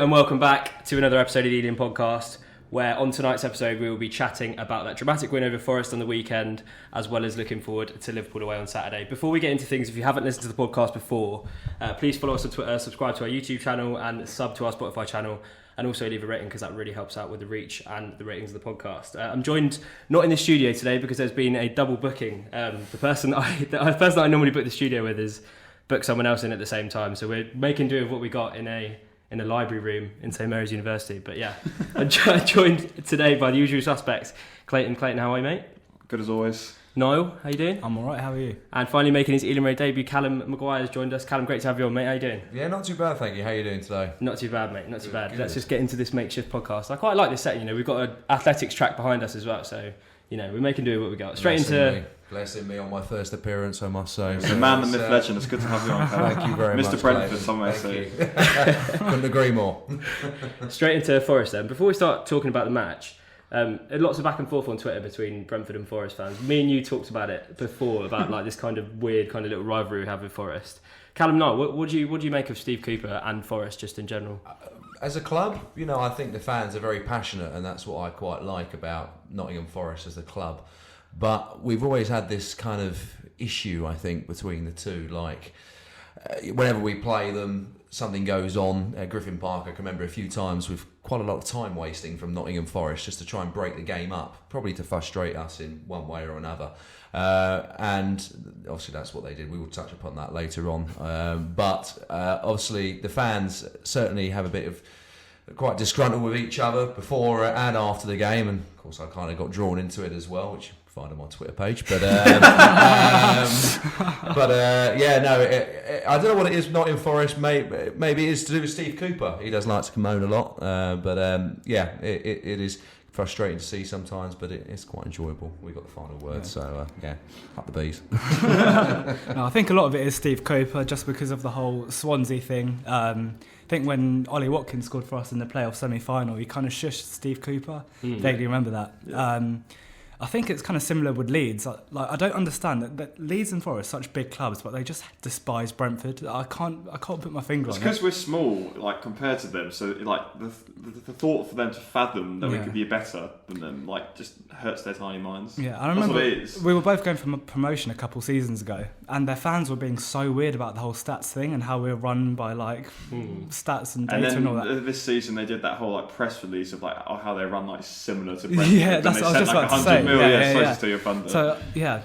and welcome back to another episode of the Ealing Podcast, where on tonight's episode we will be chatting about that dramatic win over Forest on the weekend, as well as looking forward to Liverpool away on Saturday. Before we get into things, if you haven't listened to the podcast before, please follow us on Twitter, subscribe to our YouTube channel and sub to our Spotify channel, and also leave a rating because that really helps out with the reach and the ratings of the podcast. I'm joined not in the studio today because there's been a double booking. The person that I normally book the studio with is booked someone else in at the same time, so we're making do with what we got in a library room in St Mary's University. But yeah, I'm joined today by the usual suspects. Clayton, how are you, mate? Good as always. Niall, how you doing? I'm alright, how are you? And finally making his Ealing Road debut, Callum Maguire has joined us. Callum, great to have you on, mate. How you doing? Yeah, not too bad, thank you. How are you doing today? Not too bad, mate. Not too bad. Good. Let's just get into this makeshift podcast. I quite like this setting. We've got an athletics track behind us as well, so we're making do with what we got. Blessing me on my first appearance, I must say. The man, the myth, legend. It's good to have you on. Thank you very much, Mr. Brentford, some may say. Couldn't agree more. Straight into Forest then. Before we start talking about the match, lots of back and forth on Twitter between Brentford and Forest fans. Me and you talked about it before, about like this kind of weird kind of little rivalry we have with Forest. Callum, what do you make of Steve Cooper and Forest just in general? As a club, I think the fans are very passionate, and that's what I quite like about Nottingham Forest as a club. But we've always had this kind of issue, I think, between the two. Like, whenever we play them, something goes on at Griffin Park. I can remember a few times with quite a lot of time wasting from Nottingham Forest just to try and break the game up, probably to frustrate us in one way or another. And obviously that's what they did. We will touch upon that later on. But obviously the fans certainly have a bit of quite disgruntled with each other before and after the game. And of course I kind of got drawn into it as well, which find on my Twitter page, but I don't know what it is. Not in Forest, maybe it is to do with Steve Cooper. He does like to moan a lot, it is frustrating to see sometimes, but it's quite enjoyable. We got the final word, so up the bees. No, I think a lot of it is Steve Cooper, just because of the whole Swansea thing. I think when Ollie Watkins scored for us in the playoff semi-final, he kind of shushed Steve Cooper. Vaguely remember that. Yeah. I think it's kind of similar with Leeds. I don't understand that Leeds and Forest are such big clubs, but they just despise Brentford. I can't put my finger on it. It's because we're small, like compared to them. So like the thought for them to fathom that we could be better than them, like just hurts their tiny minds. Yeah, I remember we were both going for promotion a couple seasons ago, and their fans were being so weird about the whole stats thing and how we're run by like stats and data and all that. This season they did that whole like press release of like how they run like similar to Brentford. Yeah, that's what I was just about to say. Yeah. So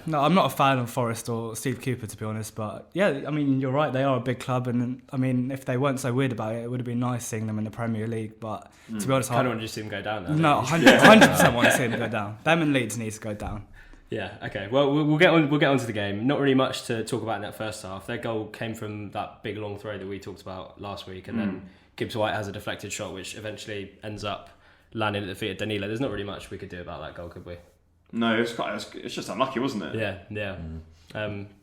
no, I'm not a fan of Forest or Steve Cooper, to be honest. But yeah, I mean, you're right. They are a big club, and I mean, if they weren't so weird about it, it would have been nice seeing them in the Premier League. But to be honest, I kind of want to just see them go down now. No, 100% want to see them go down. Them and Leeds need to go down. Yeah. Okay. Well, we'll get on. We'll get on to the game. Not really much to talk about in that first half. Their goal came from that big long throw that we talked about last week, and then Gibbs White has a deflected shot, which eventually ends up landing at the feet of Danilo. There's not really much we could do about that goal, could we? No, it's just unlucky, wasn't it? Yeah.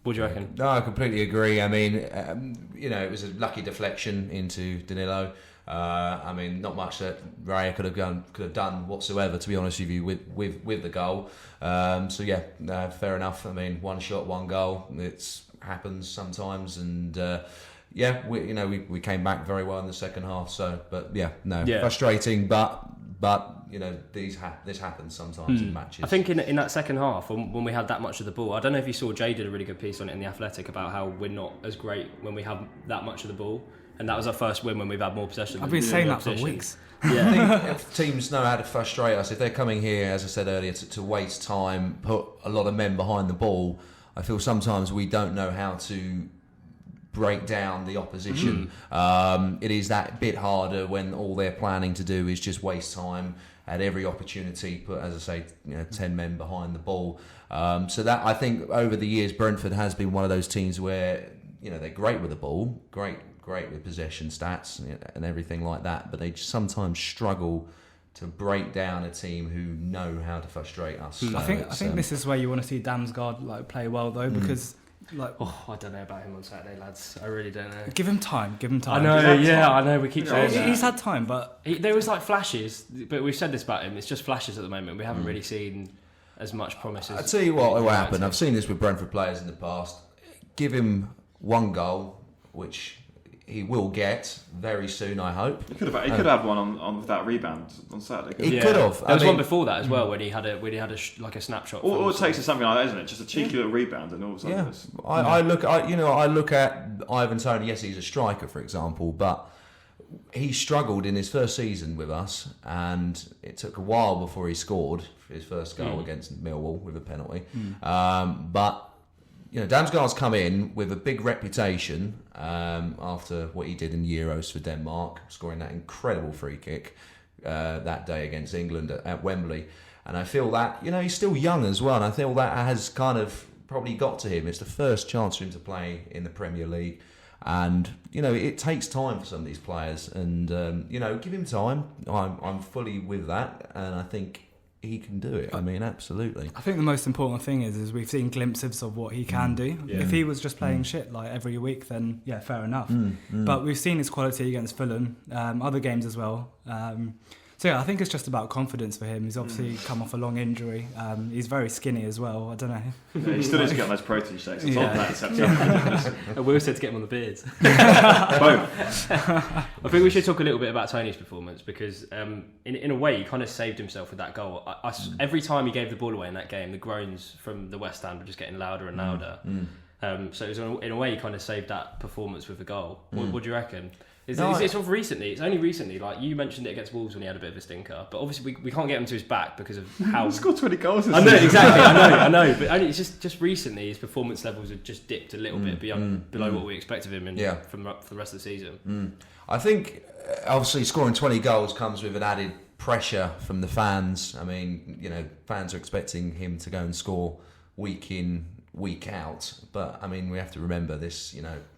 What do you reckon? No, I completely agree. I mean, it was a lucky deflection into Danilo. I mean, not much that Raya could have done whatsoever, to be honest with you, with the goal. Fair enough. I mean, one shot, one goal. It happens sometimes, and we came back very well in the second half. So, frustrating, but this happens sometimes in matches. I think in that second half, when we had that much of the ball, I don't know if you saw Jay did a really good piece on it in The Athletic about how we're not as great when we have that much of the ball, and that was our first win when we've had more possession. I've been saying that for weeks. Yeah. I think if teams know how to frustrate us, if they're coming here, as I said earlier, to waste time, put a lot of men behind the ball, I feel sometimes we don't know how to break down the opposition. It is that bit harder when all they're planning to do is just waste time at every opportunity, put, as I say, 10 men behind the ball. So that, I think, over the years, Brentford has been one of those teams where they're great with the ball, great with possession stats and everything like that, but they sometimes struggle to break down a team who know how to frustrate us. So I think this is where you want to see Damsgaard play well though, because I don't know about him on Saturday, lads. I really don't know. Give him time. I know. We keep saying that. He's had time, but there was flashes. But we've said this about him. It's just flashes at the moment. We haven't really seen as much promise as. I tell you what happened. I've seen this with Brentford players in the past. Give him one goal, which he will get very soon, I hope. He could have had one on with that rebound on Saturday. He could have. There was one before that as well when he had a snapshot. All it takes is something like that, isn't it? Just a cheeky little rebound, and all of a sudden. Yeah, I look at Ivan Toney. Yes, he's a striker, for example, but he struggled in his first season with us, and it took a while before he scored his first goal against Millwall with a penalty. But Damsgaard's come in with a big reputation after what he did in Euros for Denmark, scoring that incredible free kick that day against England at Wembley. And I feel that, he's still young as well, and I feel that has kind of probably got to him. It's the first chance for him to play in the Premier League. And, it takes time for some of these players. And, give him time. I'm fully with that. And I think he can do it. I mean, absolutely. I think the most important thing is we've seen glimpses of what he can do. Yeah. If he was just playing shit like every week, then yeah, fair enough. But we've seen his quality against Fulham, other games as well. So yeah, I think it's just about confidence for him. He's obviously come off a long injury. He's very skinny as well. I don't know. Yeah, he still needs to get on those protein shakes. And Will said to get him on the beards. Both. I think we should talk a little bit about Tony's performance because, in a way, he kind of saved himself with that goal. Every time he gave the ball away in that game, the groans from the West Ham were just getting louder and louder. So it was, in a way, he kind of saved that performance with the goal. What do you reckon? It's sort of recently. It's only recently. Like you mentioned it against Wolves when he had a bit of a stinker, but obviously we can't get him to his back because of how he scored 20 goals. I know exactly. I know. But only it's just recently his performance levels have just dipped a little bit below what we expect of him from the rest of the season. I think obviously scoring 20 goals comes with an added pressure from the fans. I mean, fans are expecting him to go and score week in, week out. But I mean, we have to remember this.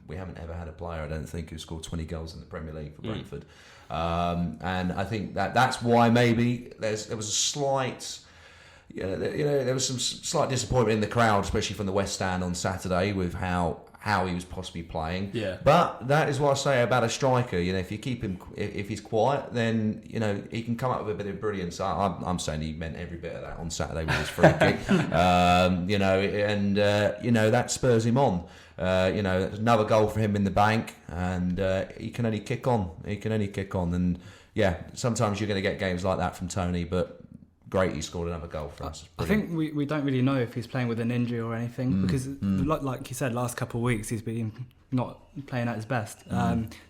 We haven't ever had a player, I don't think, who scored 20 goals in the Premier League for Brentford. And I think that's why maybe there was a slight, there was some slight disappointment in the crowd, especially from the West Stand on Saturday with how he was possibly playing. Yeah. But that is what I say about a striker. If you keep him, if he's quiet, then he can come up with a bit of brilliance. I'm saying he meant every bit of that on Saturday with his free kick. That spurs him on. Another goal for him in the bank, and he can only kick on. And yeah, sometimes you're going to get games like that from Tony, but great, he scored another goal for us. Brilliant. I think we don't really know if he's playing with an injury or anything because, like you said, last couple of weeks he's been not playing at his best.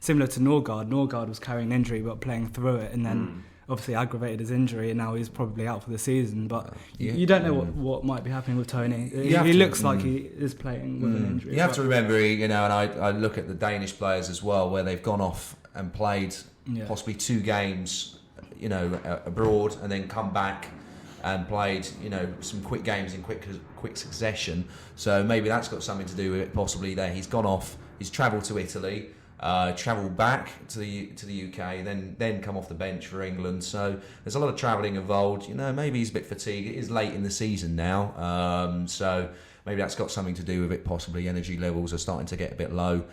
Similar to Norgard. Norgard was carrying an injury but playing through it, and then obviously aggravated his injury, and now he's probably out for the season. But you don't know what might be happening with Tony. He looks like he is playing with an injury. You have to remember, and I look at the Danish players as well, where they've gone off and played possibly 2 games, abroad, and then come back and played, some quick games in quick succession. So maybe that's got something to do with it. Possibly there, he's gone off. He's travelled to Italy. Travel back to the UK, then come off the bench for England. So there's a lot of travelling involved. Maybe he's a bit fatigued. It is late in the season now, so maybe that's got something to do with it. Possibly energy levels are starting to get a bit low.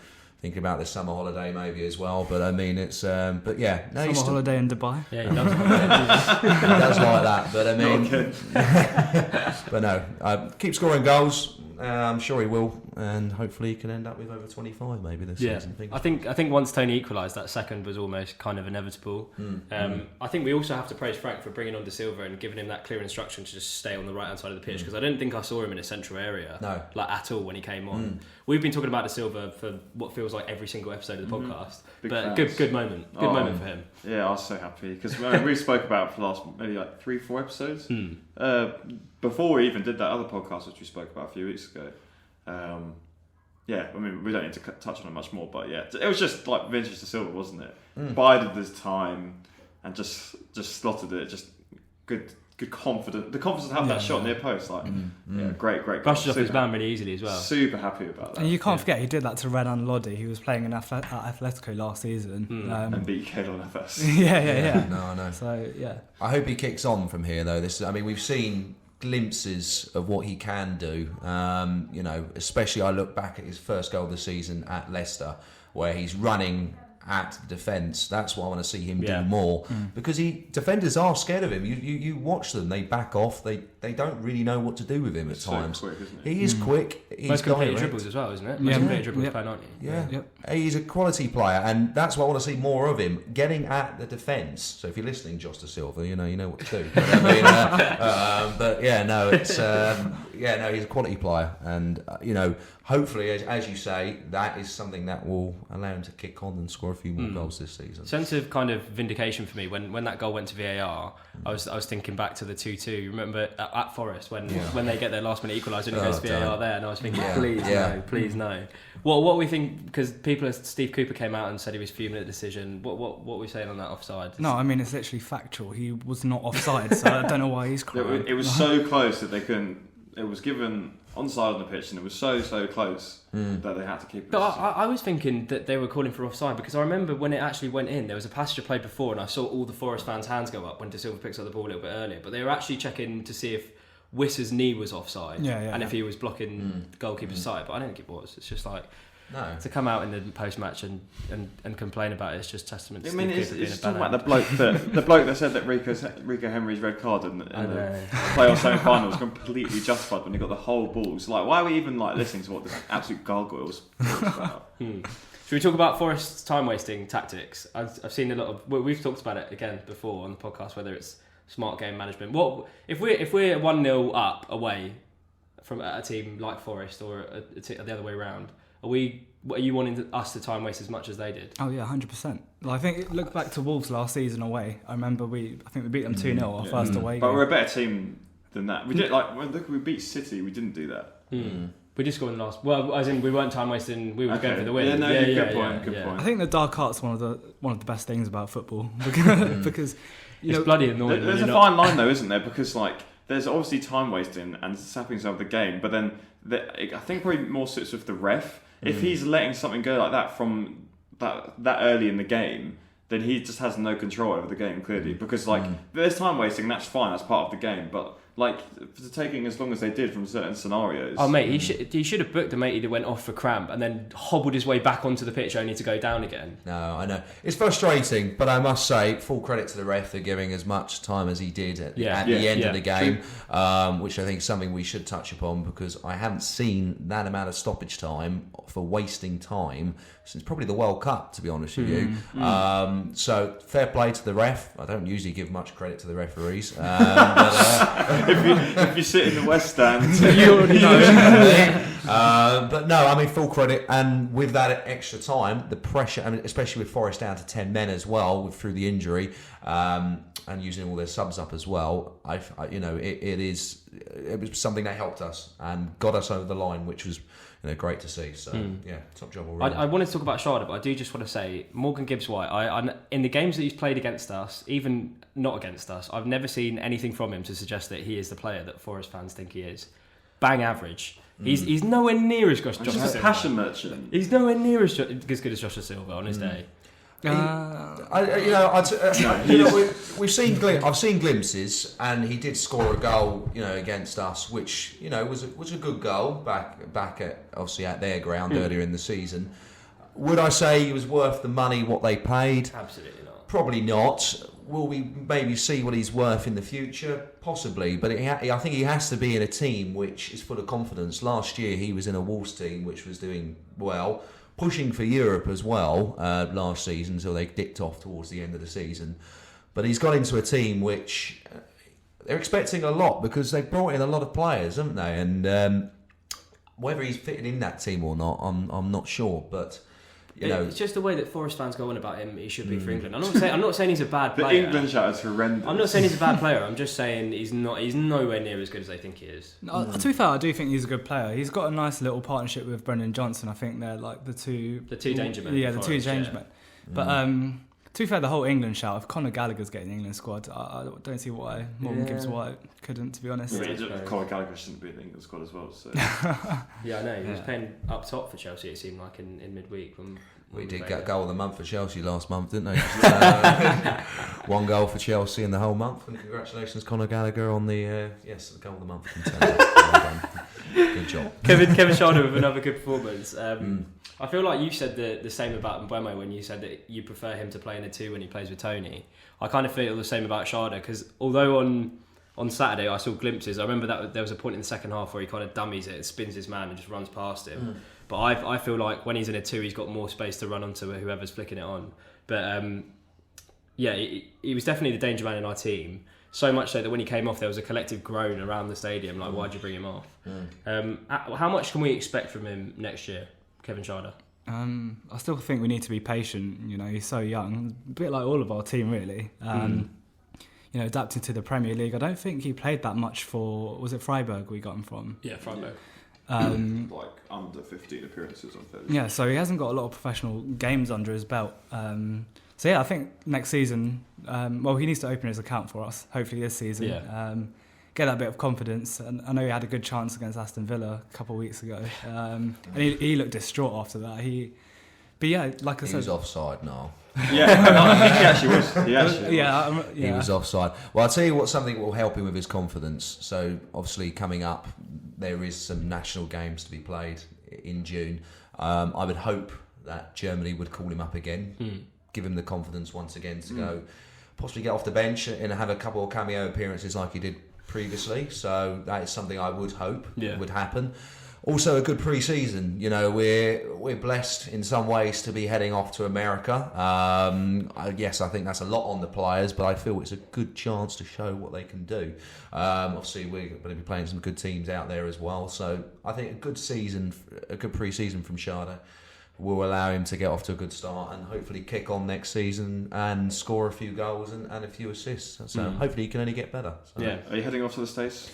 Thinking about the summer holiday maybe as well. But I mean, it's but yeah, no, summer holiday in Dubai. Yeah, he does. He does like that. But I mean, but no, keep scoring goals. I'm sure he will, and hopefully he can end up with over 25 maybe this season. I think once Tony equalised, that second was almost kind of inevitable. I think we also have to praise Frank for bringing on De Silva and giving him that clear instruction to just stay on the right hand side of the pitch, because I didn't think I saw him in a central area at all when he came on. We've been talking about De Silva for what feels like every single episode of the podcast, but good moment moment for him. Yeah, I was so happy because we spoke about it for the last maybe like 3-4 episodes before we even did that other podcast which we spoke about a few weeks ago. I mean, we don't need to touch on it much more, but yeah, it was just like vintage De Silva, wasn't it? Bided his time and just slotted it. Just good confidence. The confidence to have that shot near post, great. Brushed off his man really easily as well. Super happy about that. And you can't forget he did that to Renan Lodi, who was playing in Atletico last season and beat Keylor Navas. Yeah. No, I know. So yeah, I hope he kicks on from here though. We've seen glimpses of what he can do. Especially I look back at his first goal of the season at Leicester, where he's running at the defence. That's what I want to see him Yeah. do more, because defenders are scared of him. You watch them; they back off. They don't really know what to do with him at times. So quick, isn't he? He is quick. He's Most completed direct. dribbles as well, isn't it? Yeah. Most completed dribbles Yeah. per 90. Yeah. Yep. He's a quality player, and that's what I want to see more of him, getting at the defence. So if you're listening, Josh Da Silva, you know what to do. But, I mean, but yeah, no, it's he's a quality player, and hopefully, as you say, that is something that will allow him to kick on and score a few more goals this season. Sense of kind of vindication for me when that goal went to VAR. I was thinking back to the 2-2. Remember at Forest when they get their last minute equaliser and it goes to VAR there, and I was thinking, please no. What we think, because Steve Cooper came out and said he was fuming at the decision. What were we saying on that offside? No, I mean, it's literally factual. He was not offside, so I don't know why he's crying. It was so close that they couldn't. It was given onside on the pitch, and it was so close that they had to keep it. But I was thinking that they were calling for offside, because I remember when it actually went in, there was a passenger played before, and I saw all the Forest fans' hands go up when Da Silva picks up the ball a little bit earlier. But they were actually checking to see if Wissa's knee was offside, and if he was blocking the goalkeeper's sight. But I don't think it was. It's just like to come out in the post match and complain about it. It's just testament to Steve Cooper being a talking bad about the bloke that said that Rico Henry's red card in the playoff semi-final was completely justified when he got the whole ball. So why are we even listening to what this absolute gargoyles about? Should we talk about Forest's time wasting tactics? I've seen a lot of. We've talked about it again before on the podcast, whether it's smart game management. What if we're 1-0 up away from a team like Forest or the other way around? Are you wanting us to time waste as much as they did? Oh yeah, 100%. I think look back to Wolves last season away. I remember I think we beat them 2-0 our first away But game. we're a better team than that. We did when we beat City. We didn't do that. We just scored in the last. Well, as in we weren't time wasting. We were going for the win. Good point. I think the dark art's one of the best things about football because it's bloody annoying. There's a fine line though, isn't there? Because there's obviously time wasting and sapping some of the game, but then I think probably more sits with the ref. If he's letting something go like that from that early in the game, then he just has no control over the game, clearly. Because there's time wasting, that's fine, that's part of the game. But for taking as long as they did from certain scenarios. Oh mate, he should have booked the matey that went off for cramp and then hobbled his way back onto the pitch only to go down again. No, I know it's frustrating, but I must say full credit to the ref for giving as much time as he did at the end of the game, which I think is something we should touch upon, because I haven't seen that amount of stoppage time for wasting time since probably the World Cup, to be honest with you. So fair play to the ref. I don't usually give much credit to the referees, but, if you sit in the West Stand, you already know. but no, I mean full credit, and with that extra time, the pressure, I mean, especially with Forest down to 10 men as well through the injury, and using all their subs up as well, it was something that helped us and got us over the line, which was great to see. So top job already. I wanted to talk about Sharda, but I do just want to say Morgan Gibbs-White. I in the games that he's played against us, even not against us, I've never seen anything from him to suggest that he is the player that Forest fans think he is. Bang average. He's nowhere near as good as Josh Da just a Silva. passion merchant. He's nowhere near as good as Josh Da Silva on his day. We've seen. I've seen glimpses, and he did score a goal, against us, which was a good goal back at obviously at their ground earlier in the season. Would I say he was worth the money what they paid? Absolutely not. Probably not. Will we maybe see what he's worth in the future? Possibly, but I think he has to be in a team which is full of confidence. Last year he was in a Wolves team which was doing well, pushing for Europe as well last season, so they dipped off towards the end of the season. But he's got into a team which they're expecting a lot, because they brought in a lot of players, haven't they? And whether he's fitting in that team or not, I'm not sure. But it's just the way that Forest fans go on about him. He should be for England. I'm not saying he's a bad The player. England shout is horrendous. I'm not saying he's a bad player. I'm just saying he's nowhere near as good as they think he is. To be fair, I do think he's a good player. He's got a nice little partnership with Brendan Johnson. I think they're like the two danger men. Yeah, the two danger men. But to be fair, the whole England shout, if Conor Gallagher's getting the England squad, I don't see why Morgan Gibbs-White couldn't, to be honest. Conor Gallagher shouldn't be in the England squad as well. So. Yeah, I know. He was playing up top for Chelsea, it seemed like, in midweek when We did get goal of the month for Chelsea last month, didn't they? One goal for Chelsea in the whole month, and congratulations, Conor Gallagher, on the the goal of the month contender. Well done. Good job. Kevin Schade with another good performance. I feel like you said the same about Mbeumo when you said that you prefer him to play in a 2 when he plays with Tony. I kind of feel the same about Schade, because although on Saturday I saw glimpses, I remember that there was a point in the second half where he kind of dummies it and spins his man and just runs past him. But I feel like when he's in a 2, he's got more space to run onto whoever's flicking it on. But he was definitely the danger man in our team. So much so that when he came off, there was a collective groan around the stadium, like, why'd you bring him off? How much can we expect from him next year, Kevin Schade? I still think we need to be patient. You know, he's so young, a bit like all of our team, really. You know, adapting to the Premier League. I don't think he played that much for, was it Freiburg we got him from? Yeah, Freiburg. Like under 15 appearances on Thursday. Yeah, so he hasn't got a lot of professional games under his belt. So yeah, I think next season, he needs to open his account for us, hopefully this season. Yeah. Get that bit of confidence. And I know he had a good chance against Aston Villa a couple of weeks ago. And he looked distraught after that. But yeah, like I said... He was offside now. Yeah, I think he actually was. He was offside. Well, I'll tell you what, something will help him with his confidence. So obviously coming up, there is some national games to be played in June. I would hope that Germany would call him up again, give him the confidence once again to go, possibly get off the bench and have a couple of cameo appearances like he did previously. So that is something I would hope would happen. Also, a good pre-season. You know, we're blessed in some ways to be heading off to America. Yes, I think that's a lot on the players, but I feel it's a good chance to show what they can do. Obviously, we're going to be playing some good teams out there as well. So I think a good pre-season from Schade will allow him to get off to a good start and hopefully kick on next season and score a few goals and a few assists. So hopefully he can only get better. So. Yeah. Are you heading off to the States?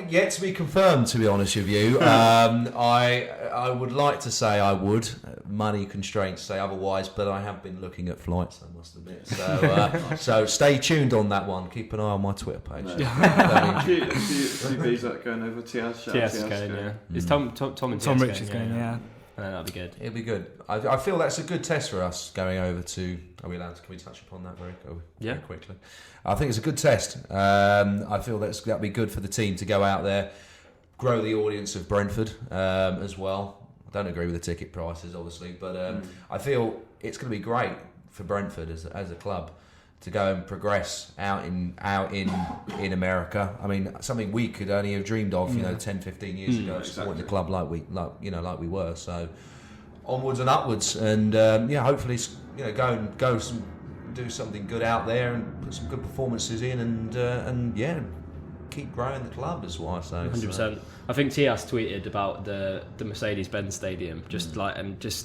Yet to be confirmed, to be honest with you. I would like to say I would. Money constraints say otherwise, but I have been looking at flights, I must admit. So stay tuned on that one. Keep an eye on my Twitter page. No. A few visa going over. TS going, yeah. It's Tom and Tom Rich is going, yeah. That'll be good. It'll be good. I feel that's a good test for us going over to... Are we allowed to... Can we touch upon that very quickly? I think it's a good test. I feel that'll be good for the team to go out there, grow the audience of Brentford as well. I don't agree with the ticket prices, obviously, but I feel it's going to be great for Brentford as a club to go and progress out in America. I mean, something we could only have dreamed of, 10, 15 years ago, supporting the club like we were. So onwards and upwards, and hopefully, do something good out there and put some good performances in, and keep growing the club, is what I say. 100%. I think Tias tweeted about the Mercedes-Benz Stadium, just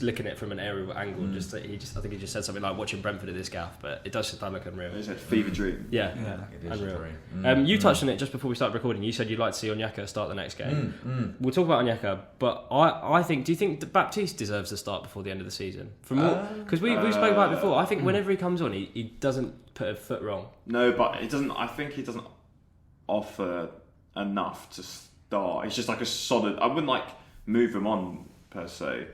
looking at it from an aerial angle. I think he just said something like watching Brentford at this gaff, but it does just look unreal. He said fever dream. Yeah. It is unreal. a dream. You touched on it just before we started recording. You said you'd like to see Onyeka start the next game. We'll talk about Onyeka, but I think. Do you think that Baptiste deserves to start before the end of the season? Because we spoke about it before. I think whenever he comes on, he doesn't put a foot wrong. No, but it doesn't. I think he doesn't offer enough to start. It's just like a solid. I wouldn't move him on per se,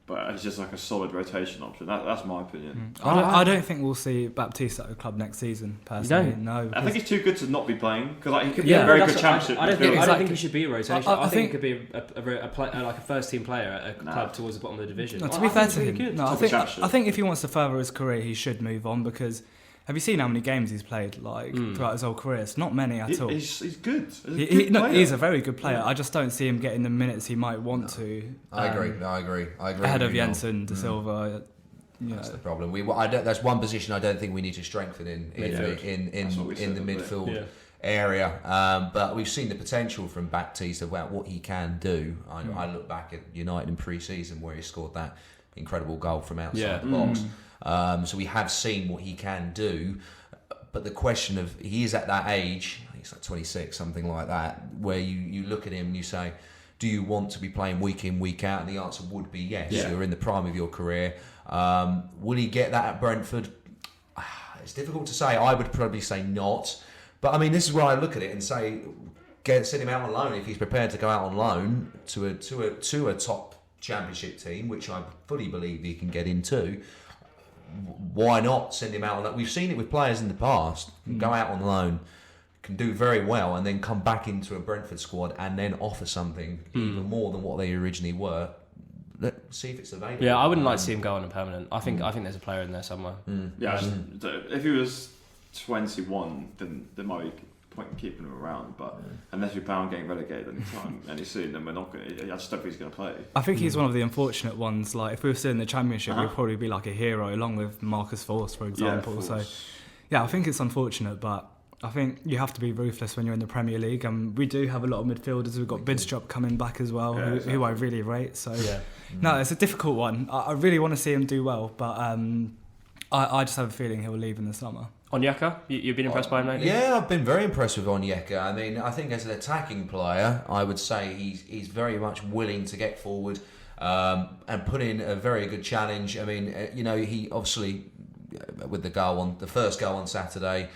but it's just like a solid rotation option. That's my opinion. I don't think we'll see Baptiste at the club next season. Personally, no. I think he's too good to not be playing because he could be a very good championship. I don't think he should be a rotation. I think he could be a first team player at a club towards the bottom of the division. No, to be fair to him, I think if he wants to further his career, he should move on because. Have you seen how many games he's played throughout his whole career? It's not many at all. He's good. He's a very good player. I just don't see him getting the minutes he might want to. I agree. Ahead of Jensen, De Silva. That's the problem. That's one position I don't think we need to strengthen in the midfield area. But we've seen the potential from Baptiste about what he can do. I look back at United in pre-season where he scored that incredible goal from outside the box. So we have seen what he can do, but the question of he is at that age, I think it's like 26, something like that, where you look at him and you say, do you want to be playing week in, week out? And the answer would be yes. You're in the prime of your career. Will he get that at Brentford? It's difficult to say. I would probably say not. But I mean, this is where I look at it and say, send him out on loan if he's prepared to go out on loan to a top Championship team, which I fully believe he can get into, why not send him out on that? We've seen it with players in the past, go out on loan, can do very well, and then come back into a Brentford squad and then offer something even more than what they originally were. Let's see if it's available. Yeah, I wouldn't like to see him go on a permanent. I think there's a player in there somewhere. Yeah, if he was 21, then there might be point in keeping him around. But unless we plan on getting relegated any soon, then we're not going to. I just don't think he's going to play. I think he's one of the unfortunate ones. Like, if we were still in the Championship, we'd probably be like a hero, along with Marcus Forss, for example. So, yeah, I think it's unfortunate, but I think you have to be ruthless when you're in the Premier League, and we do have a lot of midfielders. We've got Bidstrup coming back as well, who I really rate. So, no, it's a difficult one. I really want to see him do well, but I just have a feeling he'll leave in the summer. Onyeka, you've been impressed by him lately? Yeah, I've been very impressed with Onyeka. I mean, I think as an attacking player, I would say he's very much willing to get forward and put in a very good challenge. I mean, he obviously, with the first goal on Saturday,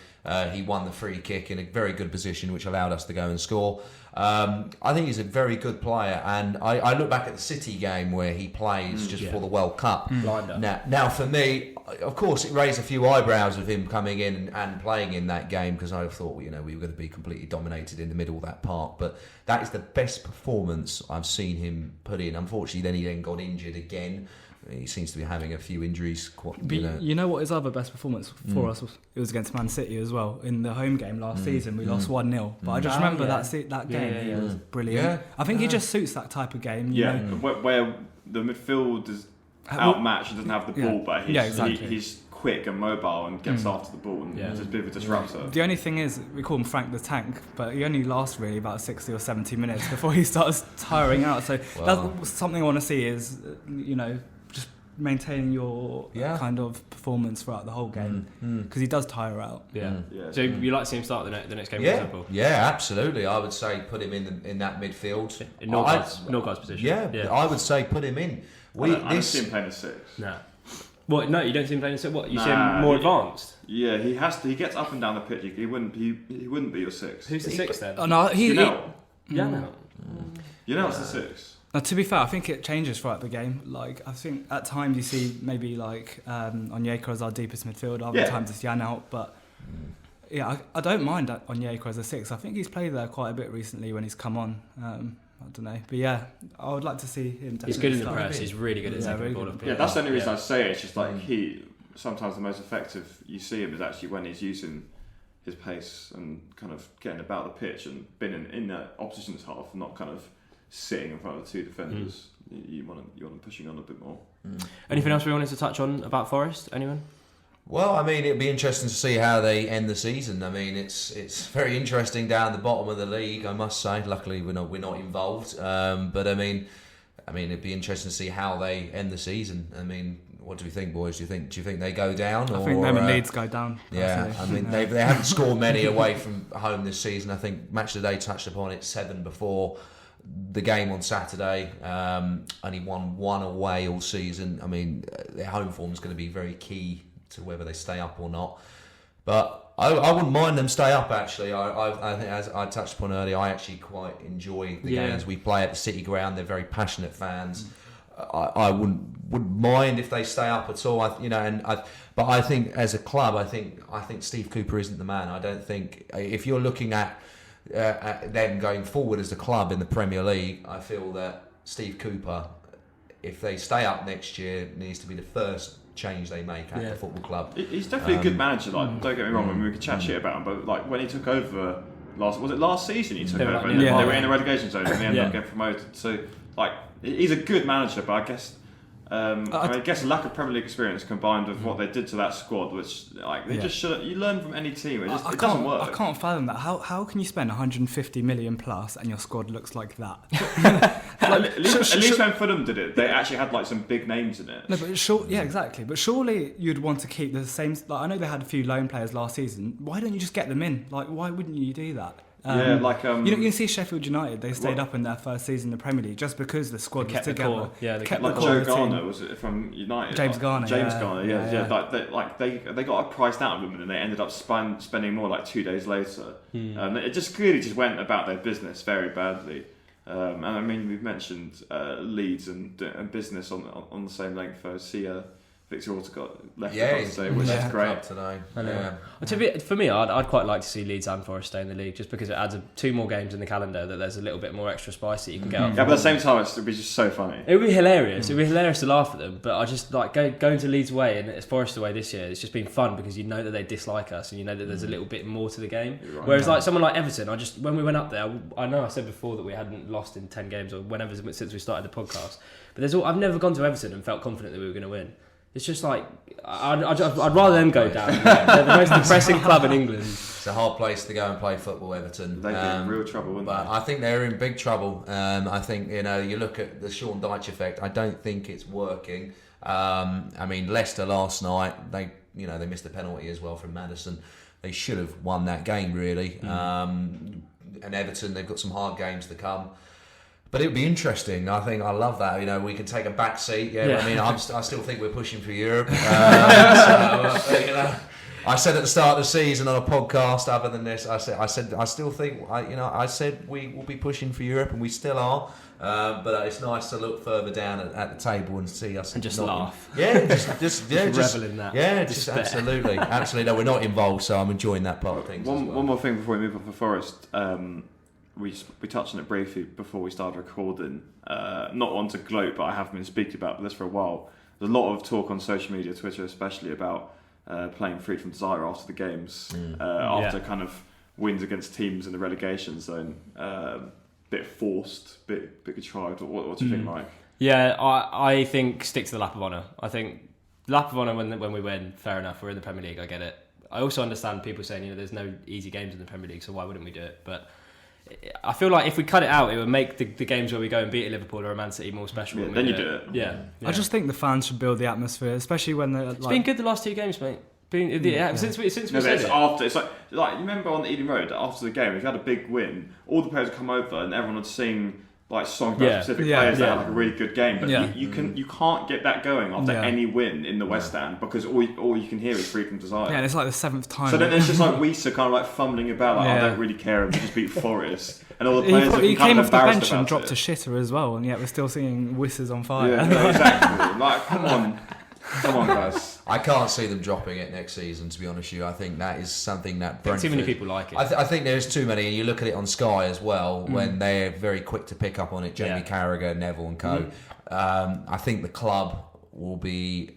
he won the free kick in a very good position, which allowed us to go and score. I think he's a very good player, and I look back at the City game where he plays for the World Cup. Now, for me, of course, it raised a few eyebrows of him coming in and playing in that game, because I thought we were going to be completely dominated in the middle of that park. But that is the best performance I've seen him put in. Unfortunately, then he got injured again. He seems to be having a few injuries. You know what his other best performance for us was? It was against Man City as well. In the home game last season, we lost 1-0. But I just remember that game. He was brilliant. Yeah. I think he just suits that type of game. You know? Where the midfield is outmatched and doesn't have the ball, but he's quick and mobile and gets after the ball and is a bit of a disruptor. The only thing is, we call him Frank the Tank, but he only lasts really about 60 or 70 minutes before he starts tiring out. So that's something I want to see is, just maintaining your kind of performance throughout the whole game, because he does tire out. So you like to see him start the next game, for example? Yeah, absolutely. I would say put him in that midfield. In Norgard's position. Yeah, I would say put him in. I don't see him playing a 6. No. What? No, you don't see him playing a 6. What? You see him more advanced? Yeah, he has to. He gets up and down the pitch. He wouldn't be your 6. Who's the 6 then? Oh no, Janel's the 6. Now, to be fair, I think it changes throughout the game. Like, I think at times you see maybe like Onyeka as our deepest midfielder, other times it's Janelt. But I don't mind Onyeka as a 6. I think he's played there quite a bit recently when he's come on. I don't know, but I would like to see him. He's good in the press. He's really good at taking the ball up. Yeah, that's the only reason I say it. It's just like sometimes the most effective you see him is actually when he's using his pace and kind of getting about the pitch and being in the opposition's half, not kind of sitting in front of the two defenders. You want them pushing on a bit more. Anything else we wanted to touch on about Forest? Anyone? Well, I mean, it'd be interesting to see how they end the season. I mean, it's very interesting down the bottom of the league, I must say. Luckily, we're not involved. But I mean, it'd be interesting to see how they end the season. I mean, what do we think, boys? Do you think they go down? I think them and Leeds go down. Yeah, I mean, they haven't scored many away from home this season. I think Match of the Day touched upon it, 7 before the game on Saturday. Only won 1 away all season. I mean, their home form is going to be very key to whether they stay up or not. But I wouldn't mind them stay up, actually. I think, as I touched upon earlier, I actually quite enjoy the games we play at the City Ground. They're very passionate fans. I wouldn't mind if they stay up at all. But I think as a club, I think Steve Cooper isn't the man. I don't think, if you're looking at them going forward as a club in the Premier League, I feel that Steve Cooper, if they stay up next year, needs to be the first change they make at the football club. He's definitely a good manager. Like, don't get me wrong, we could chat shit about him, but like when he took over last season, he took over. They were in the relegation zone and they ended up getting promoted. So like, he's a good manager, but I guess. I guess lack of Premier League experience combined with what they did to that squad, which like they just should. You learn from any team. It doesn't work. I can't fathom that. How can you spend 150 million plus and your squad looks like that? At least when Fulham did it, they actually had like some big names in it. No, but exactly. But surely you'd want to keep the same. Like, I know they had a few loan players last season. Why don't you just get them in? Like, why wouldn't you do that? You can see Sheffield United. They stayed up in their first season in the Premier League just because the squad was together. They kept like Joe Garner, was it from United? James Garner. They got a price out of him and they ended up spending more like 2 days later. It just clearly just went about their business very badly. And I mean, we've mentioned Leeds and Business on the same length. I see Victor Orta got left today, which is great. Today. I know. For me, I'd quite like to see Leeds and Forest stay in the league, just because it adds 2 more games in the calendar that there's a little bit more extra spice that you can get up. Yeah, but at the same time, it'd be just so funny. It would be hilarious. It'd be hilarious to laugh at them. But I just like going to Leeds away and it's Forest away this year. It's just been fun because you know that they dislike us and you know that there's a little bit more to the game. Right. Whereas like someone like Everton, when we went up there, I know I said before that we hadn't lost in 10 games or whenever since we started the podcast. But I've never gone to Everton and felt confident that we were going to win. It's just like I'd rather them go down. They're the most depressing club in England. It's a hard place to go and play football, Everton. They'd be in real trouble, wouldn't but they? I think they're in big trouble. I think you look at the Sean Dyche effect. I don't think it's working. I mean, Leicester last night they missed a penalty as well from Maddison. They should have won that game really. And Everton, they've got some hard games to come. But it would be interesting. I think I love that. We can take a back seat. Yeah. I mean, I still think we're pushing for Europe. I said at the start of the season on a podcast, other than this, I still think I said we will be pushing for Europe, and we still are. But it's nice to look further down at the table and see us and just laugh. Yeah, just revel in that. Yeah, just absolutely. No, we're not involved, so I'm enjoying that part of things. One more thing before we move on for Forest. We touched on it briefly before we started recording. Not one to gloat, but I have been speaking about this for a while. There's a lot of talk on social media, Twitter especially, about playing Freed from Desire after the games, after kind of wins against teams in the relegation zone. Bit forced, bit contrived. What do you think, Mike? Yeah, I think stick to the lap of honour. I think lap of honour when we win, fair enough. We're in the Premier League, I get it. I also understand people saying there's no easy games in the Premier League, so why wouldn't we do it? But I feel like if we cut it out, it would make the games where we go and beat Liverpool or Man City more special. Yeah, then you do it. Yeah. I just think the fans should build the atmosphere, especially when they're It's been good the last 2 games, mate. Since we said it. After it's like you remember on Eden Road after the game, if you had a big win, all the players would come over and everyone would sing like songs about specific players that had like a really good game. But you can't get that going after any win in the West Stand because all you can hear is Free from Desire. Yeah, and it's like the 7th time. So then it's just like Weiser kind of like fumbling about, I don't really care if we just beat Forest. And all the players he came off the bench and about dropped a shitter as well, and yet we're still singing Whistles on Fire. Yeah, no, exactly. Like, come on, guys. I can't see them dropping it next season, to be honest with you. I think that is something that Brentford... Too many people like it. I think there's too many, and you look at it on Sky as well, when they're very quick to pick up on it, Jamie Carragher, Neville and co. I think the club will be...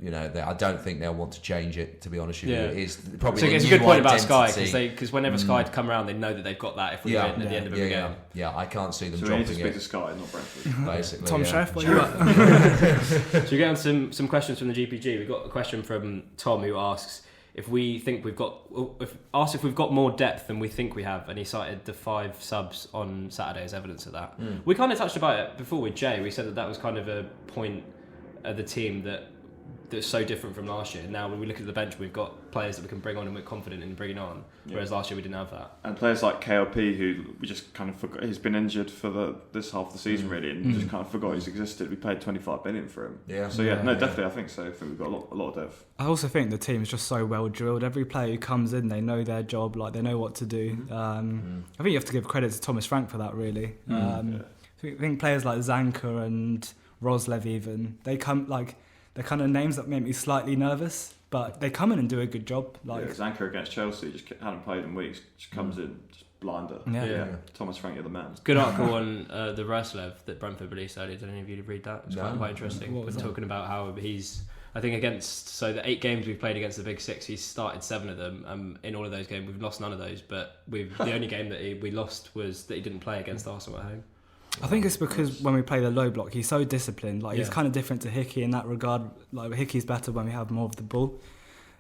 I don't think they'll want to change it, to be honest with you. It is probably it's a good point about Sky, because whenever Sky come around, they know that they've got that if we win at the end of every game. Yeah, I can't see them so dropping it. So we need to speak to Sky, not Brentford. Basically, Tom Sheff, what you got? So we get on some questions from the GPG. We've got a question from Tom who asks if we've got more depth than we think we have, and he cited the 5 subs on Saturday as evidence of that. We kind of touched about it before with Jay. We said that was kind of a point of the team that's so different from last year. Now when we look at the bench, we've got players that we can bring on and we're confident in bringing on, whereas last year we didn't have that. And players like KLP, who we just kind of forgot, he's been injured for this half of the season really, and just kind of forgot he's existed. We paid 25 million for him. Definitely I think so. I think we've got a lot of depth. I also think the team is just so well drilled. Every player who comes in, they know their job, like they know what to do. I think you have to give credit to Thomas Frank for that really. I think players like Zanka and Roslev even, they come like... They're kind of names that make me slightly nervous, but they come in and do a good job. Zanka against Chelsea, just hadn't played in weeks, just comes in, just blinder. Yeah. Thomas Frank, you're the man. Good article on the Roslev that Brentford released earlier. Did any of you read that? It's quite interesting. We're talking about how he's, I think the 8 games we've played against the Big 6, he's started 7 of them. In all of those games, we've lost none of those, but the only game that we lost was that he didn't play against Arsenal at home. I think it's because when we play the low block, he's so disciplined. He's kind of different to Hickey in that regard. Like Hickey's better when we have more of the ball.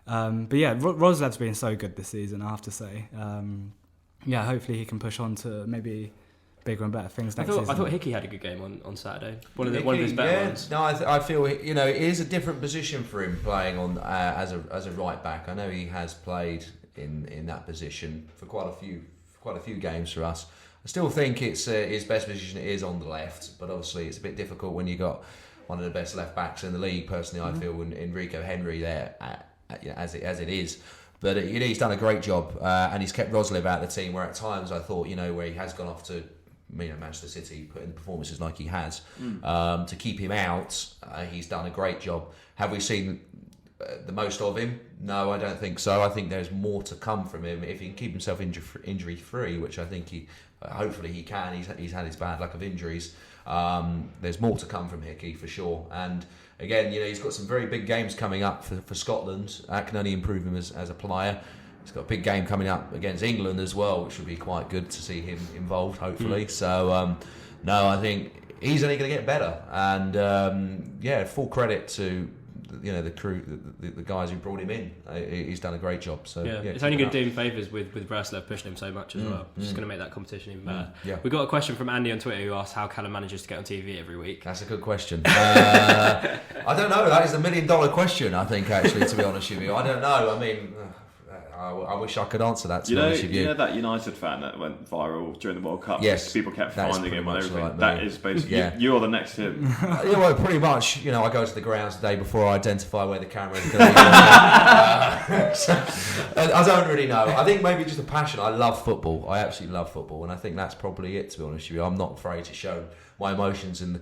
But yeah, Roslev's been so good this season, I have to say. Hopefully he can push on to maybe bigger and better things next season. I thought Hickey had a good game on Saturday. One of his better ones. No, I feel it is a different position for him playing on as a right back. I know he has played in that position for quite a few games for us. I still think it's his best position is on the left, but obviously it's a bit difficult when you got one of the best left backs in the league. Personally, I feel Enrico Henry there as it is, but he's done a great job and he's kept Roslev out of the team. Where at times I thought where he has gone off to Manchester City put in performances like he has. To keep him out, he's done a great job. Have we seen the most of him? No, I don't think so. I think there's more to come from him if he can keep himself injury free, which I think hopefully he can. He's had his bad luck of injuries. There's more to come from Hickey for sure. And again, he's got some very big games coming up for Scotland. That can only improve him as a player. He's got a big game coming up against England as well, which would be quite good to see him involved, hopefully. So, no, I think he's only going to get better. And, full credit to the crew, the guys who brought him in. He's done a great job. So it's only going to do him favours with Braslev pushing him so much as well. It's just going to make that competition even better. Yeah. We got a question from Andy on Twitter who asked how Callum manages to get on TV every week. That's a good question. I don't know. That is the $1 million question, I think, actually, to be honest with you. I don't know. I mean, I wish I could answer that, to be honest with you. You know that United fan that went viral during the World Cup? Yes. People kept finding him on everything. Like that is basically, you're the next him. Well, pretty much. I go to the grounds the day before I identify where the camera is going to be. So, I don't really know. I think maybe just a passion. I love football. I absolutely love football. And I think that's probably it, to be honest with you. I'm not afraid to show my emotions in the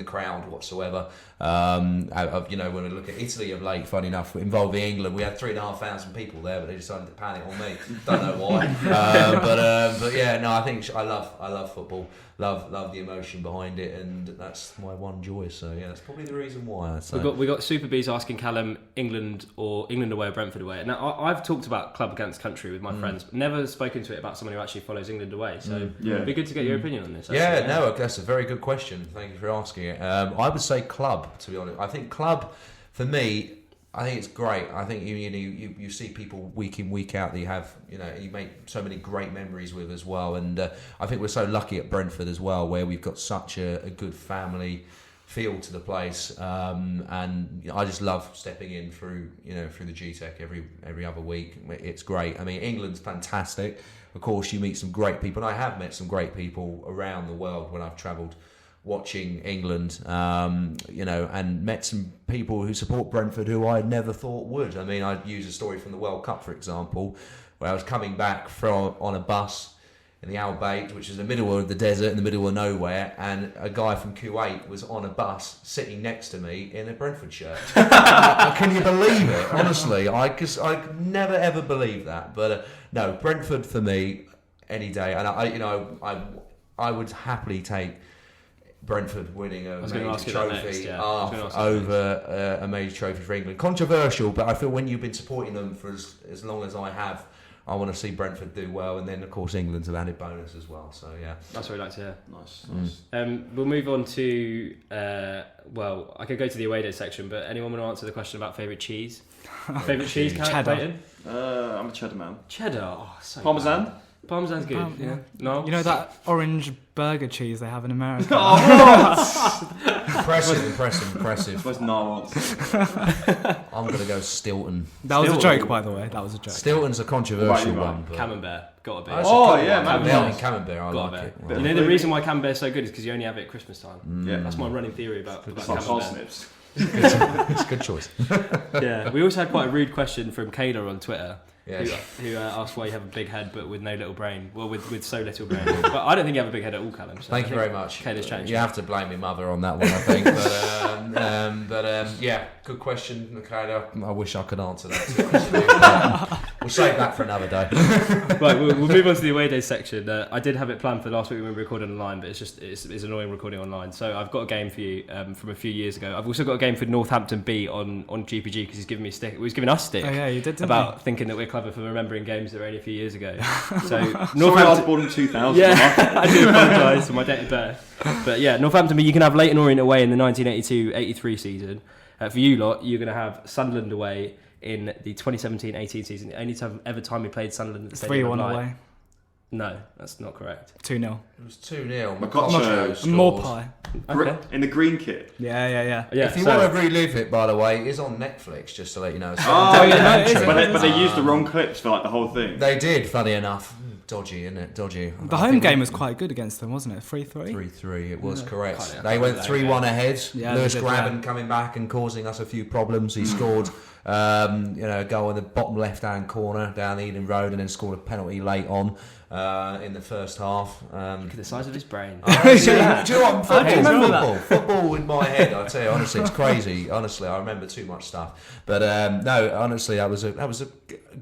crowd whatsoever. When we look at Italy of late, funny enough, involving England, we had 3,500 people there, but they decided to panic on me. Don't know why. I think I love football. Love the emotion behind it, and that's my one joy. So that's probably the reason why. I'd say. We got Super Bees asking Callum England away or Brentford away. Now I've talked about club against country with my friends, but never spoken to it about someone who actually follows England away. So it'd be good to get your opinion on this. That's a very good question. Thank you for asking it. I would say club, to be honest. I think club, for me, I think it's great. I think you see people week in, week out that you make so many great memories with as well. And I think we're so lucky at Brentford as well, where we've got such a good family feel to the place. And I just love stepping in through the GTEC every other week. It's great. I mean, England's fantastic. Of course, you meet some great people, and I have met some great people around the world when I've travelled watching England, and met some people who support Brentford who I never thought would. I mean, I'd use a story from the World Cup, for example, where I was coming back on a bus in the Al Bayt, which is in the middle of the desert, in the middle of nowhere, and a guy from Kuwait was on a bus sitting next to me in a Brentford shirt. Can you believe it? Honestly, I never ever believed that. But no, Brentford for me any day, and I would happily take Brentford winning a major trophy over a major trophy for England. Controversial, but I feel when you've been supporting them for as long as I have, I want to see Brentford do well, and then of course England's an added bonus as well. So that's what we like to hear. Nice. We'll move on to I could go to the away day section, but anyone want to answer the question about favourite cheese? Favourite cheese? Cheddar. I'm a cheddar man. Cheddar. So Parmesan. Bad. Parmesan's good. Yeah. No. You know that orange burger cheese they have in America? Impressive. Where's Narwhals? I'm going to go Stilton. That was a joke, by the way. That was a joke. Stilton's a controversial one. Camembert. Gotta be. Camembert. I like it. Well, the reason why Camembert is so good is because you only have it at Christmas time. Yeah. That's my running theory about Camembert. Parsnips. It's a good choice. Yeah. We also had quite a rude question from Kayla on Twitter. Yes. Who asked why you have a big head but with no little brain. Well, with so little brain. But I don't think you have a big head at all, Callum. So Thank you very much. Kayla's changed. You have to blame your mother on that one, I think. But good question, Kayla. I wish I could answer that. We'll save that for another day. Right, we'll move on to the away day section. I did have it planned for last week when we recorded online, but it's annoying recording online. So I've got a game for you from a few years ago. I've also got a game for Northampton B on GPG because he's given me stick. He was giving us stick. Oh yeah, you did. About thinking that we're clever for remembering games that were only a few years ago. So Sorry, I was born in 2000. Yeah, I do apologise for my date of birth. But yeah, Northampton B, you can have Leyton Orient away in the 1982-83 season. For you lot, you're going to have Sunderland away in the 2017-18 season. The only time we played Sunderland at the Stadium 3-1 away. No, that's not correct. 2-0. It was 2-0. Makocho Morpie. Okay. In the green kit. Yeah. If you want to relive it, by the way, it is on Netflix, just to let you know. But they used the wrong clips for like the whole thing. They did, funny enough. dodgy, isn't it? Dodgy. The home game was quite good against them, wasn't it? 3-3? 3-3, it was correct. Can't They went 3-1 ahead. Yeah, Lewis they did, Graben coming back and causing us a few problems. He scored a goal in the bottom left-hand corner down Eden Road, and then scored a penalty late on in the first half. Look at the size of his brain. Do you know what? I remember that. Football in my head, I tell you, honestly, it's crazy. Honestly, I remember too much stuff. But no, honestly, that was a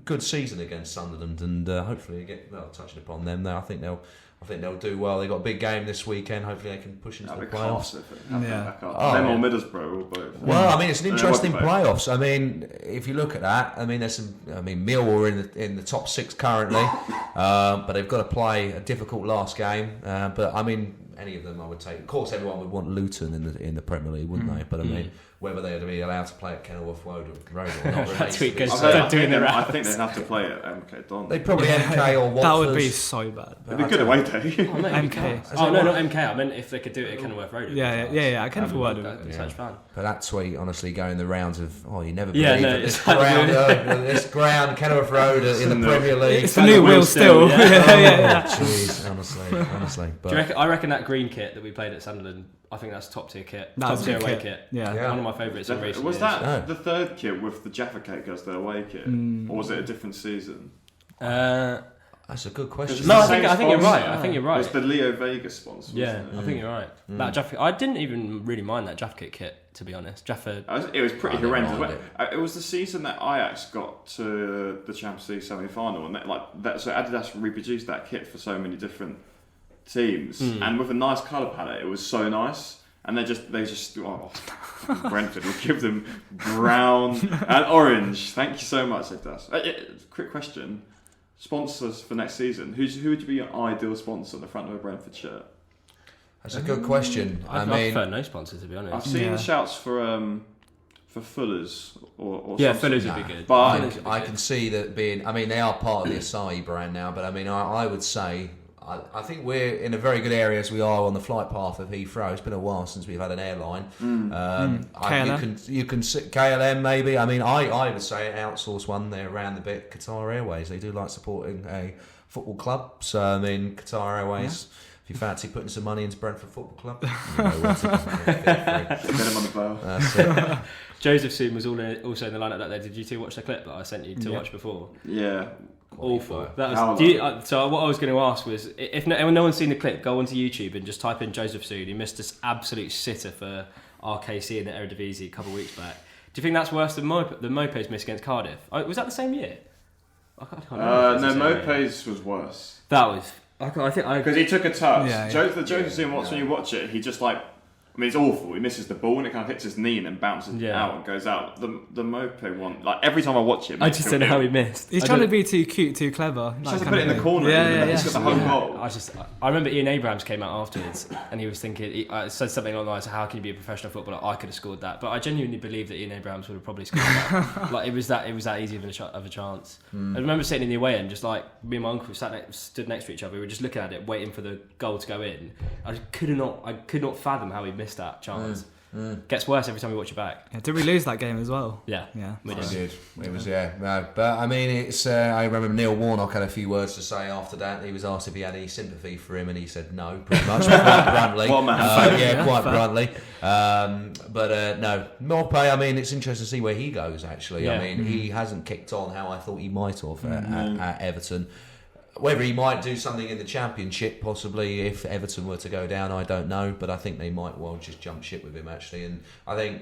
good season against Sunderland, and hopefully, touching upon them, I think they'll do well. They got a big game this weekend. Hopefully, they can push into the playoffs. Yeah. Them or Middlesbrough or both. Well, I mean, it's an interesting And they won playoffs. I mean, if you look at that, I mean, there's some. I mean, Millwall are in the top 6 currently, but they've got to play a difficult last game. But I mean, any of them I would take. Of course, everyone would want Luton in the Premier League, wouldn't they? But I mean, whether they'd be allowed to play at Kenilworth Road or not. That tweet goes I doing the I rounds. think they'd have to play at MK Dons. They'd probably MK or Watford. That would be so bad. It'd be good away day. MK. Oh no, not MK. I meant if they could do it at Kenilworth Road. Yeah. I can afford That'd it. be such fun. But that tweet, honestly, going the rounds of, you never Yeah, believe no, that this it's like ground, Kenilworth Road in the Premier League. It's the new Will Still. Yeah. Jeez, honestly. But Do you reckon, I reckon that green kit that we played at Sunderland, I think that's top tier kit. That was Top a tier good away kit. kit. Yeah. One of my favourites in recent Was years. that the third kit with the Jaffa cake as the away kit? Or was it a different season? that's a good question. No, It's the I same think you're right. sponsor. I think you're It right. was the Leo Vegas sponsor. Yeah, Wasn't I think you're right. That Jaffa, I didn't even really mind that Jaffa kit, to be honest. Jaffa. It was pretty I don't horrendous. mind It was the season that Ajax got to the Champions League semi-final, and so Adidas reproduced that kit for so many different teams, and with a nice colour palette, it was so nice. And they just Brentford would give them brown and orange. Thank you so much, Adidas. Quick question: sponsors for next season? Who would be your ideal sponsor on the front of a Brentford shirt? That's a good question. I prefer no sponsor, to be honest. I've seen shouts for Fuller's or Yeah, something. Fuller's would be good. But Fuller's would be I good. can see that being. I mean, they are part of the Asahi brand now, but I mean, I would say. I think we're in a very good area as we are on the flight path of Heathrow. It's been a while since we've had an airline. KLM? You can KLM maybe. I mean, I would say outsource one. They're around the bit. Qatar Airways. They do like supporting a football club. So I mean, Qatar Airways. If you fancy putting some money into Brentford Football Club, you know where to go. get them on the bow. That's it. Joseph Soon was also in the lineup that day. Did you two watch the clip that I sent you to watch before? Yeah. Awful. That How was. So what I was going to ask was, if no one's seen the clip, go onto YouTube and just type in Joseph Soon. He missed this absolute sitter for RKC in the Eredivisie a couple of weeks back. Do you think that's worse than Mope's miss against Cardiff? Was that the same year? I can't remember. No, Mope's was worse. That was. I think Because he took a touch. Yeah, The Joseph Zoom, when you watch it, he just I mean, it's awful. He misses the ball and it kind of hits his knee and then bounces out and goes out. The Mope one, every time I watch it, I just don't know how he missed. He's trying to be too cute, too clever. He tries to put it in the corner. He's got the whole goal. I remember Ian Abrahams came out afterwards and he was thinking, he said something along the lines of, how can you be a professional footballer? I could have scored that. But I genuinely believe that Ian Abrahams would have probably scored that. It was that easy of a chance. I remember sitting in the away end, just me and my uncle stood next to each other. We were just looking at it, waiting for the goal to go in. I could not fathom how he missed that chance. Gets worse every time we watch it back. Yeah, did we lose that game as well? Yeah. We It did. did. It was, no. But I mean, it's. I remember Neil Warnock had a few words to say after that. He was asked if he had any sympathy for him, and he said no, pretty much, quite bluntly. What a man. Quite bluntly. But no, Mope. I mean, it's interesting to see where he goes. Actually, I mean, he hasn't kicked on how I thought he might have at Everton. Whether he might do something in the Championship, possibly, if Everton were to go down, I don't know. But I think they might well just jump ship with him, actually. And I think,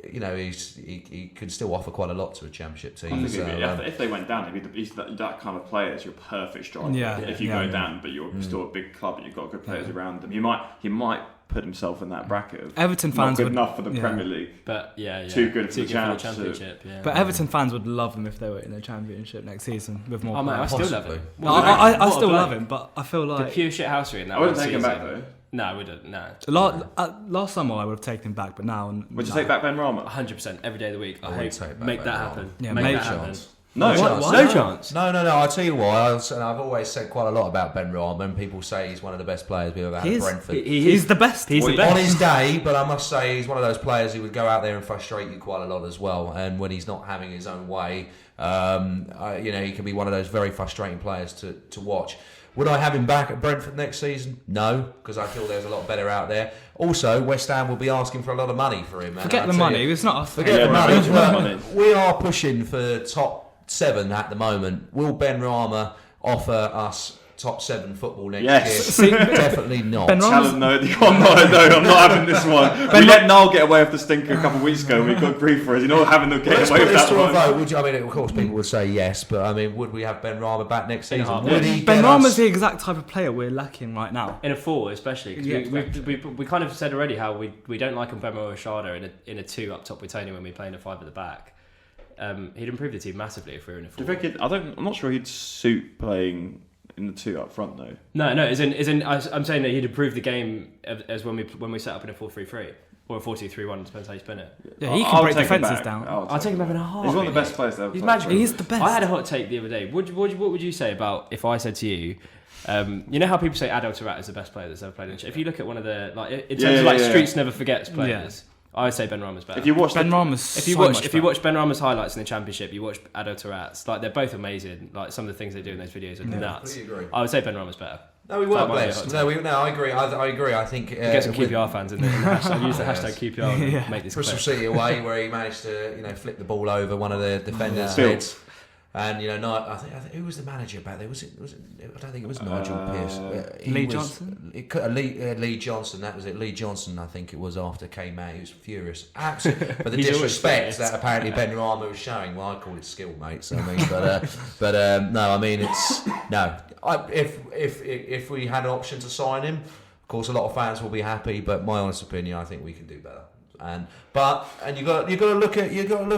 he could still offer quite a lot to a Championship team. I think if they went down, he's that kind of player is your perfect striker. Yeah. If you go down, but you're still a big club and you've got good players around them, he might put himself in that bracket of Everton not fans good would enough for the Premier League. But Too good for the Championship. Yeah. But Everton fans would love him if they were in the Championship next season with more. Oh man, I players. still love him. I still love him, but I feel The like pure shithousery in that. I wouldn't one take him season. back though. No, we don't. No. last summer I would have taken him back, but now Would you take back Ben Rama? 100% every day of the week. I would hope take back make that Ben happen. Yeah, make maybe that happen. No, No chance. No. I'll tell you why. I've always said quite a lot about Ben Rama, and people say he's one of the best players we've ever had at Brentford. He's the best. He's the best. On his day, but I must say he's one of those players who would go out there and frustrate you quite a lot as well. And when he's not having his own way, he can be one of those very frustrating players to watch. Would I have him back at Brentford next season? No, because I feel there's a lot better out there. Also, West Ham will be asking for a lot of money for him. Forget the money. It's not us. Forget the money. We are pushing for top 7 at the moment. Will Ben Rama offer us top 7 football next year? Definitely not. Ben Rama's... No, I'm not having this one. We let Niall get away with the stinker a couple of weeks ago and we got grief for us. You're not having them get away with that one. Vote. Of course, people would say yes, but would we have Ben Rama back next season? Ben Rama's the exact type of player we're lacking right now. In a 4, especially. We kind of said already how we don't like Mbemo Oshada in a 2 up top with Tony when we play in a 5 at the back. He'd improve the team massively if we were in a 4. I'm not sure he'd suit playing in the 2 up front though. No. I'm saying that he'd improve the game as when we set up in a 4-3-3 or a 4-2-3-1. Depends how you spin it. Yeah, he can break defences down. I'll take him in a heart. He's one of the best players ever. He's magical. He's the best. I had a hot take the other day. What would you say about if I said to you, you know how people say Adel Taarabt is the best player that's ever played in the... If you look at one of the in terms of Streets Never Forgets players. I would say Ben Rama's better. If you watch Ben Rama's highlights in the Championship, you watch Adel Taarabt. Like they're both amazing. Like some of the things they do in those videos are nuts. I would say Ben Rama's better. No, we weren't blessed. No, I agree. I agree. I think get some QPR fans in the hashtag. Use the hashtag QPR and make this Bristol City away, where he managed to flip the ball over one of the defenders' heads. And I think who was the manager back there? Was it? I don't think it was Nigel Pearce. Lee Johnson. Lee Johnson. That was it. Lee Johnson. I think it was after came out. He was furious. Absolutely. But the disrespect that apparently Ben Rama was showing. Well, I call it skill, mates. I mean, no. I mean, it's no. If we had an option to sign him, of course, a lot of fans will be happy. But my honest opinion, I think we can do better. And you got to look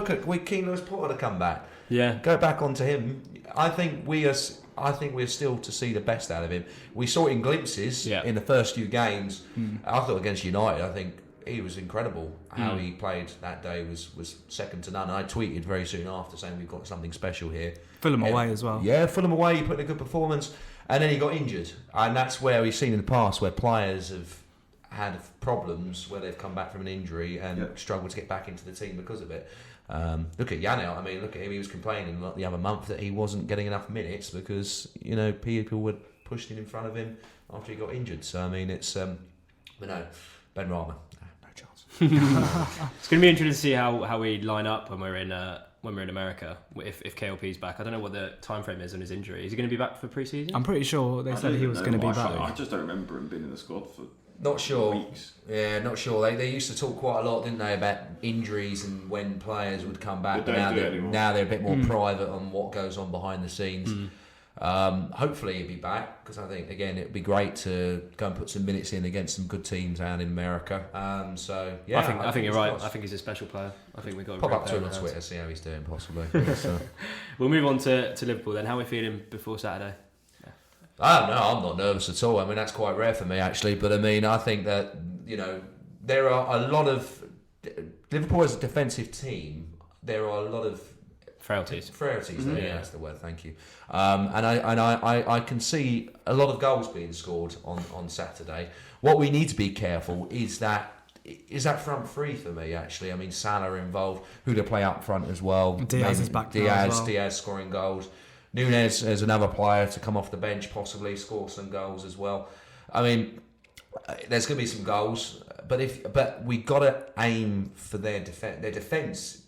at Keane Lewis Potter to come back. Yeah, go back onto him. I think we're still to see the best out of him. We saw it in glimpses in the first few games. I thought against United, I think he was incredible. How he played that day was second to none. And I tweeted very soon after saying we've got something special here. Fulham away as well. Yeah, Fulham away. He put in a good performance, and then he got injured. And that's where we've seen in the past where players have had problems where they've come back from an injury and struggled to get back into the team because of it. Look at Janelt. I mean, look at him. He was complaining the other month that he wasn't getting enough minutes because people were pushing in front of him after he got injured. So I mean, it's but no, Ben Rama, no chance. It's going to be interesting to see how we line up when we're in America if KLP's back. I don't know what the time frame is on his injury. Is he going to be back for pre-season? I'm pretty sure they said he was going to be back. I just don't remember him being in the squad for. Not sure. Weeks. Yeah, not sure. They used to talk quite a lot, didn't they, about injuries and when players would come back. But now they're a bit more private on what goes on behind the scenes. Hopefully he'll be back because I think again it'd be great to go and put some minutes in against some good teams out in America. So yeah, I think you're right. I think he's a special player. I think we got pop up to him on Twitter, see how he's doing possibly. We'll move on to Liverpool then. How are we feeling before Saturday? I'm not nervous at all. I mean, that's quite rare for me, actually. But I mean, I think that, there are a lot of... Liverpool as a defensive team, there are a lot of... Frailties there, yeah, that's the word, thank you. And I can see a lot of goals being scored on Saturday. What we need to be careful is that front three for me, actually. I mean, Salah involved, who to play up front as well. Diaz is back now as well. Diaz scoring goals. Nunez as another player to come off the bench, possibly score some goals as well. I mean, there's going to be some goals, but we got to aim for their defense. Their defense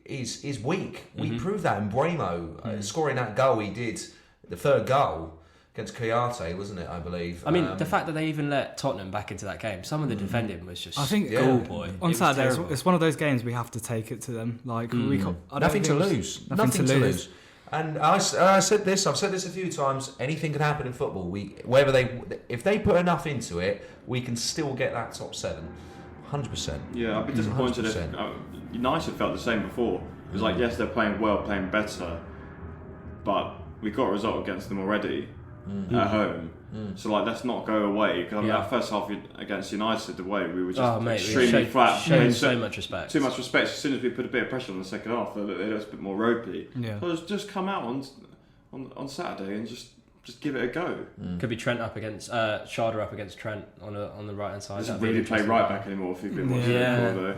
is weak. We proved that in Bremo scoring that goal. He did the third goal against Kouyaté, wasn't it? I believe. I mean, the fact that they even let Tottenham back into that game. Some of the defending was just. I think boy. On Saturday, it's one of those games we have to take it to them. Like nothing to lose. Nothing to lose. And I said this. I've said this a few times. Anything can happen in football. If they put enough into it, we can still get that top 7. 100%. Yeah, I'd be disappointed if United felt the same before. It was yes, they're playing well, playing better, but we got a result against them already. at home. So like, let's not go away. Because I mean, that first half against United, the way we were just extremely flat. Showing so much respect. Too much respect. As soon as we put a bit of pressure on the second half, they looked a bit more ropey. Yeah. So just come out on Saturday and just give it a go. Could be Trent up against Sharda up against Trent on the right hand side. Doesn't really play right back anymore if you've been watching it before, though.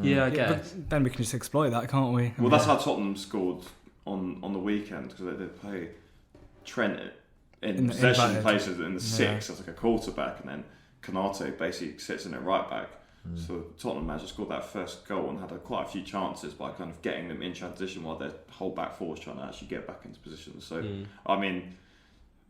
Yeah, I guess. But then we can just exploit that, can't we? Well, that's how Tottenham scored on the weekend, because they play Trent in possession places in the 6 as like a quarterback, and then Konate basically sits in at right back. So Tottenham managed to score that first goal and had quite a few chances by kind of getting them in transition while their whole back four was trying to actually get back into position. So I mean,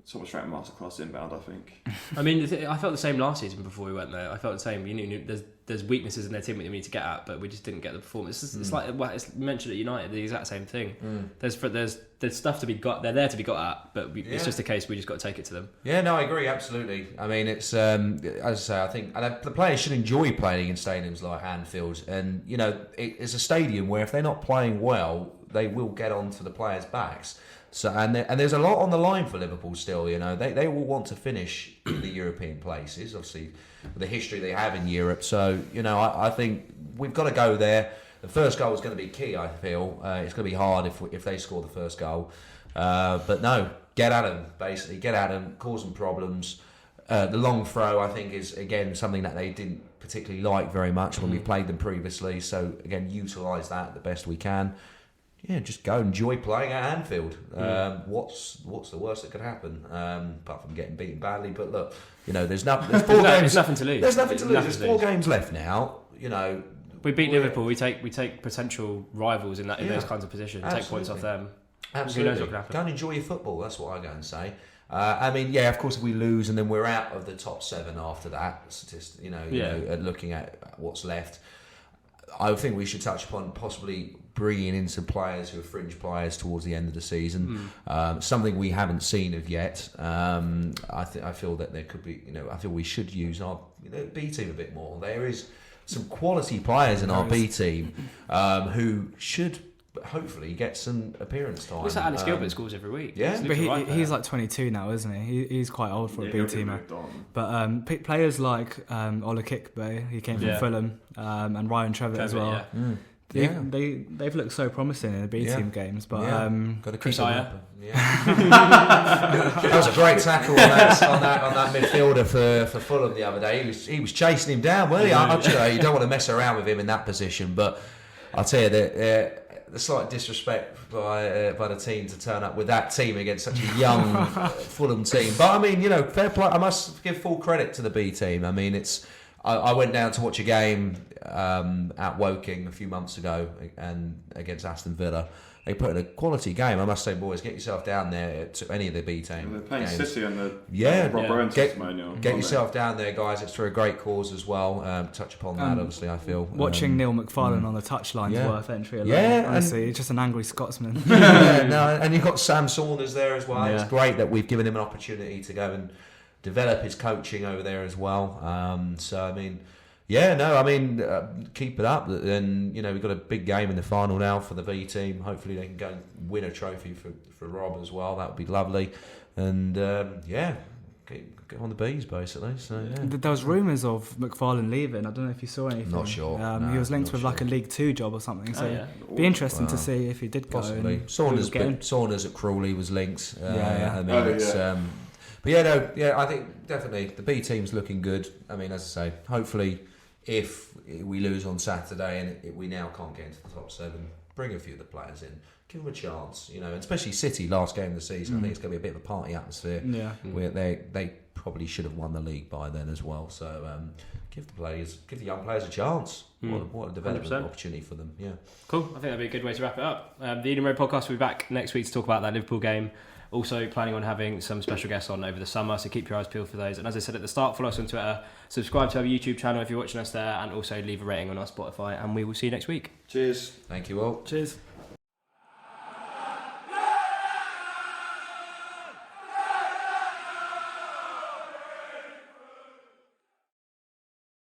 Thomas Frank masterclass inbound, I think. I mean, I felt the same last season before we went there. I felt the same. You know, there's weaknesses in their team that we need to get at, but we just didn't get the performance. It's like it's mentioned at United, the exact same thing. There's stuff to be got. They're there to be got at, but it's just a case we just got to take it to them. Yeah, no, I agree absolutely. I mean, it's as I say, I think the players should enjoy playing in stadiums like Anfield, and you know, it's a stadium where if they're not playing well, they will get onto the players' backs. So and there's a lot on the line for Liverpool still. You know, they will want to finish in the European places, obviously with the history they have in Europe. So you know, I think we've got to go there. The first goal is going to be key. I feel it's going to be hard if they score the first goal. But no, get at them. Basically, get at them, cause them problems. The long throw, I think, is again something that they didn't particularly like very much when we played them previously. So again, utilise that the best we can. Yeah, just go enjoy playing at Anfield. What's the worst that could happen? Apart from getting beaten badly. But look, you know, there's 4 games. There's nothing to lose. There's nothing to lose. There's 4 games left now. You know, we beat Liverpool. We take potential rivals in those kinds of positions. Take points off them. Absolutely. Who knows what can happen? Go and enjoy your football. That's what I go and say. I mean, yeah, of course, if we lose and then we're out of the top 7 after that, you know, looking at what's left, I think we should touch upon possibly bringing in some players who are fringe players towards the end of the season. Something we haven't seen of yet. I feel that there could be, you know, I feel we should use our B team a bit more. There is some quality players in our B team who should hopefully get some appearance time. Looks like Alex Gilbert scores every week. Yeah, but he's like 22 now, isn't he? He's quite old for a B teamer. But players like Ola Kikbe, he came from Fulham, and Ryan Trevitt as well. They've looked so promising in the B team games, but got to keep Chris them Ayer. up. That was a great tackle on that midfielder for Fulham the other day. He was chasing him down, wasn't he? You don't want to mess around with him in that position, but I'll tell you that. The slight disrespect by the team to turn up with that team against such a young Fulham team. But I mean, you know, fair play. I must give full credit to the B team. I mean, I went down to watch a game at Woking a few months ago and against Aston Villa. They put in a quality game. I must say, boys, get yourself down there to any of the B team. They're playing games. City on the Rob Rowan testimonial. Get yourself down there, guys. It's for a great cause as well. Touch upon that, obviously, I feel. Watching Neil McFarlane on the touchline is worth entry alone. Yeah, honestly, he's just an angry Scotsman. And you've got Sam Saunders there as well. It's great that we've given him an opportunity to go and develop his coaching over there as well. So, I mean... keep it up. And, you know, we've got a big game in the final now for the V team. Hopefully they can go and win a trophy for Rob as well. That would be lovely. And, get on the bees, basically. So, yeah. There was rumours of McFarlane leaving. I don't know if you saw anything. Not sure. He was linked with like a League 2 job or something. So it'd be interesting to see if he did go. Possibly. Saunders at Crawley was linked. I mean, I think definitely the B team's looking good. I mean, as I say, hopefully... If we lose on Saturday and we now can't get into the top 7, bring a few of the players in, give them a chance, you know, and especially City last game of the season. I think it's going to be a bit of a party atmosphere. Yeah, where they probably should have won the league by then as well. So give the young players a chance. What a development 100%. Opportunity for them. Yeah, cool. I think that'd be a good way to wrap it up. The Eden Road podcast will be back next week to talk about that Liverpool game. Also planning on having some special guests on over the summer, so keep your eyes peeled for those. And as I said at the start, follow us on Twitter, subscribe to our YouTube channel if you're watching us there, and also leave a rating on our Spotify, and we will see you next week. Cheers. Thank you all. Cheers.